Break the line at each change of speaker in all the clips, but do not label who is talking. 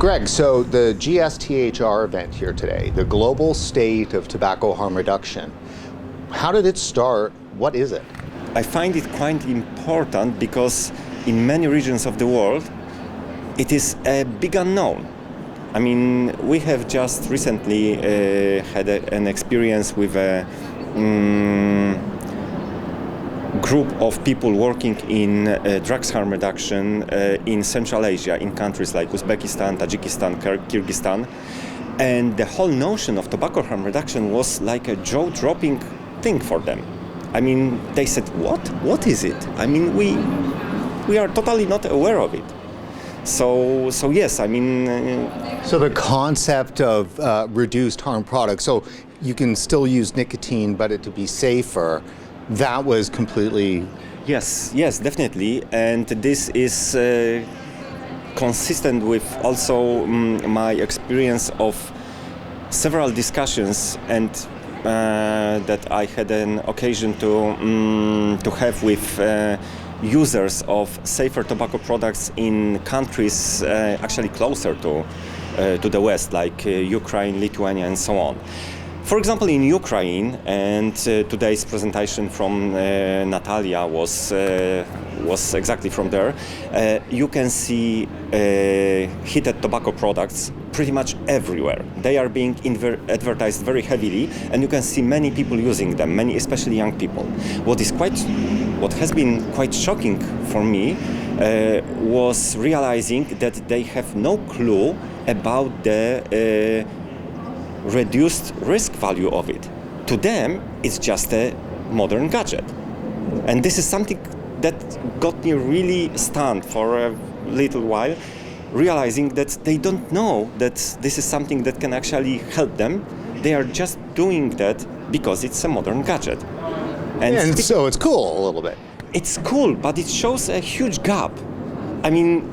Greg, so the GSTHR event here today, the Global State of Tobacco Harm Reduction, how did it start? What is it?
I find it quite important because in many regions of the world, it is a big unknown. I mean, we have just recently had an experience with a group of people working in drugs harm reduction in Central Asia, in countries like Uzbekistan, Tajikistan, Kyrgyzstan. And the whole notion of tobacco harm reduction was like a jaw-dropping thing for them. I mean, they said, what? What is it? I mean, we are totally not aware of it. So yes, I mean...
So the concept of reduced harm products, so you can still use nicotine, but it to be safer, that was completely...
Yes, definitely. And this is consistent with also my experience of several discussions and that I had an occasion to have with users of safer tobacco products in countries actually closer to the West, like Ukraine, Lithuania, and so on. For example, in Ukraine, and today's presentation from Natalia was exactly from there, you can see heated tobacco products pretty much everywhere. They are being advertised very heavily, and you can see many people using them, many, especially young people. What has been quite shocking for me was realizing that they have no clue about the reduced risk value of it. To them, it's just a modern gadget. And this is something that got me really stunned for a little while, realizing that they don't know that this is something that can actually help them. They are just doing that because it's a modern gadget.
And so it's cool a little bit.
It's cool, but it shows a huge gap. I mean,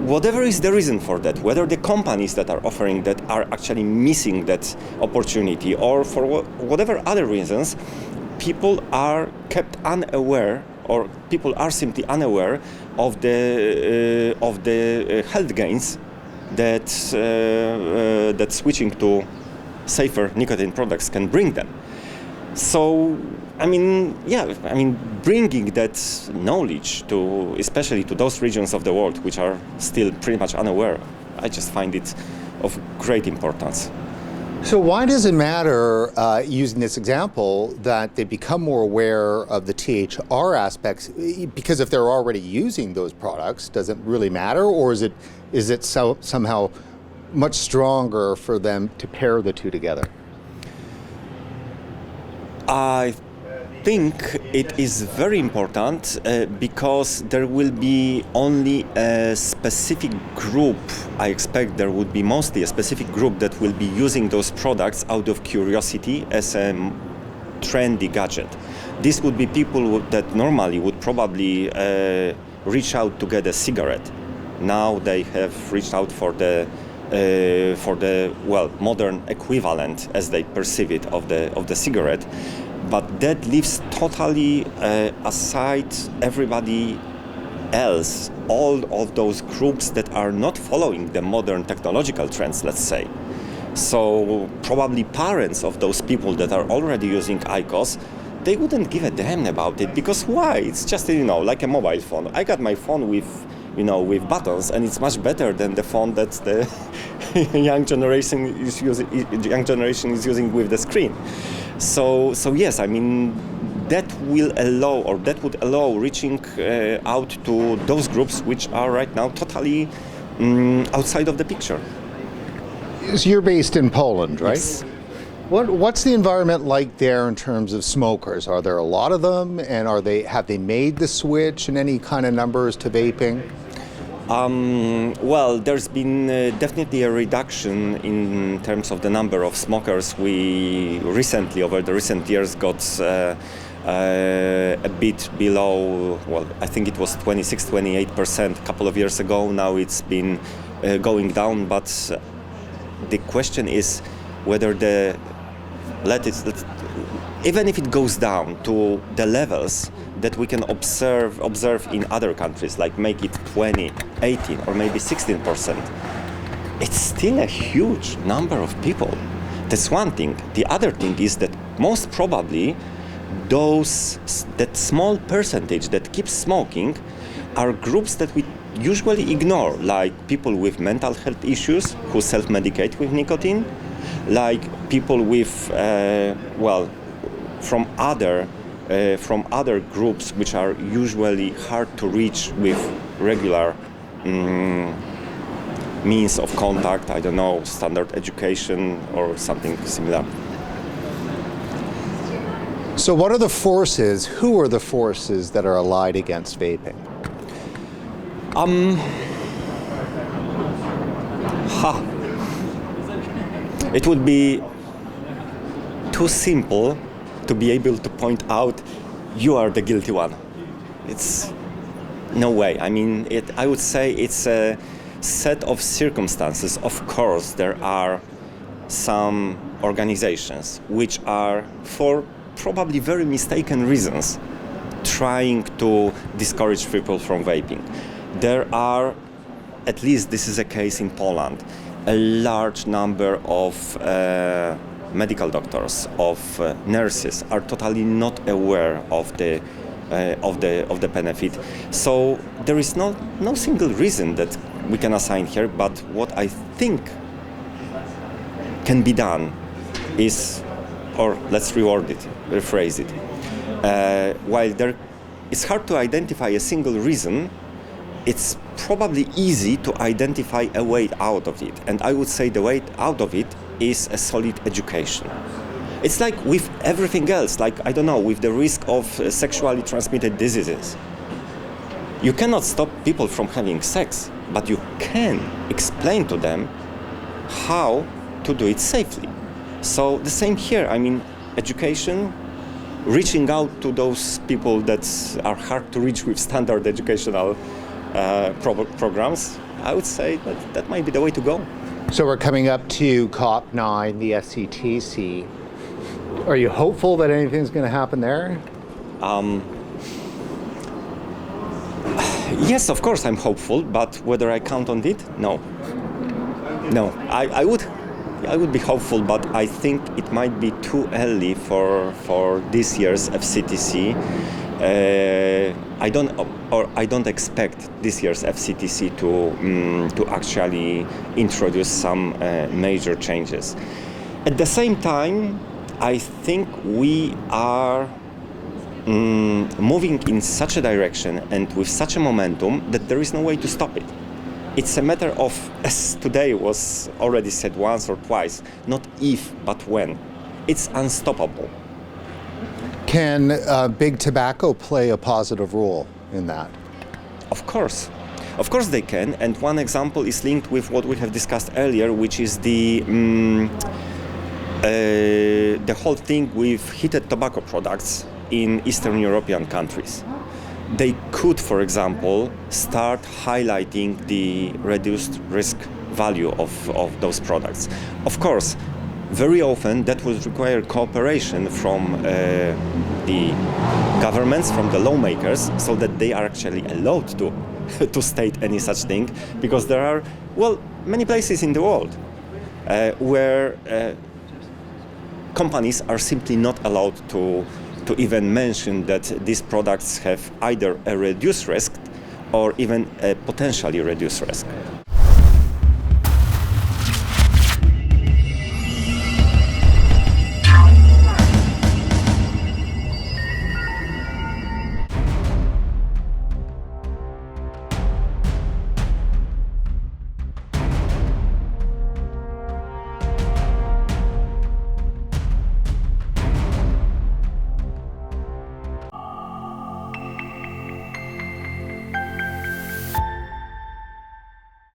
whatever is the reason for that, whether the companies that are offering that are actually missing that opportunity, or for whatever other reasons, people are kept unaware, or people are simply unaware of the health gains that switching to safer nicotine products can bring them. So, bringing that knowledge to, especially to those regions of the world which are still pretty much unaware, I just find it of great importance.
So why does it matter, using this example, that they become more aware of the THR aspects? Because if they're already using those products, does it really matter, or is it somehow much stronger for them to pair the two together?
I think it is very important because there will be only a specific group. I expect there would be mostly a specific group that will be using those products out of curiosity as a trendy gadget. This would be people that normally would probably reach out to get a cigarette. Now they have reached out for the modern equivalent, as they perceive it, of the cigarette. But that leaves totally aside everybody else, all of those groups that are not following the modern technological trends, let's say. So probably parents of those people that are already using IQOS, they wouldn't give a damn about it, because why? It's just, like a mobile phone. I got my phone with buttons, and it's much better than the phone that the young generation is using with the screen. So yes, I mean, that would allow reaching out to those groups which are right now totally outside of the picture.
So you're based in Poland, right?
Yes.
What's the environment like there in terms of smokers? Are there a lot of them, and have they made the switch in any kind of numbers to vaping?
Well, there's been definitely a reduction in terms of the number of smokers. We recently, over the recent years, got a bit below, I think it was 26-28% a couple of years ago. Now it's been going down, but the question is whether even if it goes down to the levels that we can observe in other countries, like make it 20, 18, or maybe 16%. it's still a huge number of people. That's one thing. The other thing is that most probably that small percentage that keeps smoking are groups that we usually ignore, like people with mental health issues who self-medicate with nicotine, like people with, from other groups which are usually hard to reach with regular means of contact, I don't know, standard education or something similar.
So what are the forces, who are the forces that are allied against vaping?
It would be too simple to be able to point out you are the guilty one. It's no way. I mean, I would say it's a set of circumstances. Of course, there are some organizations which are, for probably very mistaken reasons, trying to discourage people from vaping. There are, at least this is a case in Poland, a large number of medical doctors, of nurses are totally not aware of the benefit. So there is no single reason that we can assign here, but what I think can be done is, or let's rephrase it. While it's hard to identify a single reason, it's probably easy to identify a way out of it. And I would say the way out of it is a solid education. It's like with everything else, like, I don't know, with the risk of sexually transmitted diseases. You cannot stop people from having sex, but you can explain to them how to do it safely. So the same here, I mean, education, reaching out to those people that are hard to reach with standard educational programs, I would say that might be the way to go.
So we're coming up to COP9, the SCTC. Are you hopeful that anything's going to happen there?
Yes, of course I'm hopeful, but whether I count on it? No. No, I would be hopeful, but I think it might be too early for this year's FCTC. I don't expect this year's FCTC to actually introduce some major changes. At the same time, I think we are moving in such a direction and with such a momentum that there is no way to stop it. It's a matter of, as today was already said once or twice, not if, but when. It's unstoppable.
Can big tobacco play a positive role in that?
Of course. Of course they can, and one example is linked with what we have discussed earlier, which is the whole thing with heated tobacco products in Eastern European countries. They could, for example, start highlighting the reduced risk value of those products. Of course, very often that would require cooperation from the governments, from the lawmakers, so that they are actually allowed to state any such thing, because there are, many places in the world where companies are simply not allowed to even mention that these products have either a reduced risk or even a potentially reduced risk.